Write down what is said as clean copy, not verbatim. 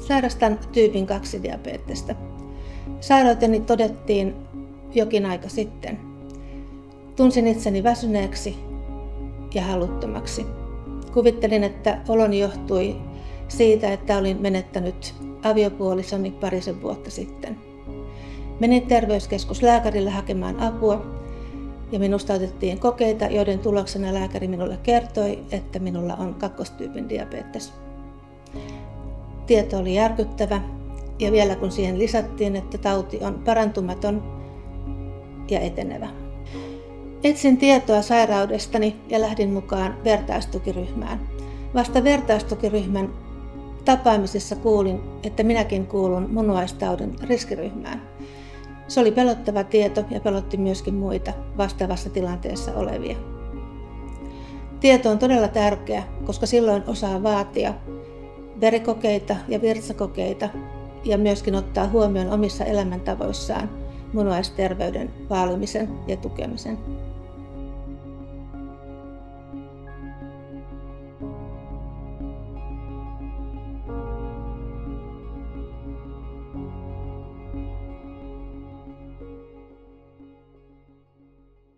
Sairastan tyypin 2 diabetesta. Sairauteni todettiin jokin aika sitten. Tunsin itseni väsyneeksi ja haluttomaksi. Kuvittelin, että oloni johtui siitä, että olin menettänyt aviopuolisoni parisen vuotta sitten. Menin terveyskeskuslääkärille hakemaan apua ja minusta otettiin kokeita, joiden tuloksena lääkäri minulle kertoi, että minulla on 2-tyypin diabetes. Tieto oli järkyttävä ja vielä kun siihen lisättiin, että tauti on parantumaton ja etenevä. Etsin tietoa sairaudestani ja lähdin mukaan vertaistukiryhmään. Vasta vertaistukiryhmän tapaamisessa kuulin, että minäkin kuulun munuaistaudin riskiryhmään. Se oli pelottava tieto ja pelotti myöskin muita vastaavassa tilanteessa olevia. Tieto on todella tärkeä, koska silloin osaa vaatia verikokeita ja virtsakokeita ja myöskin ottaa huomioon omissa elämäntavoissaan munuaisterveyden vaalimisen ja tukemisen.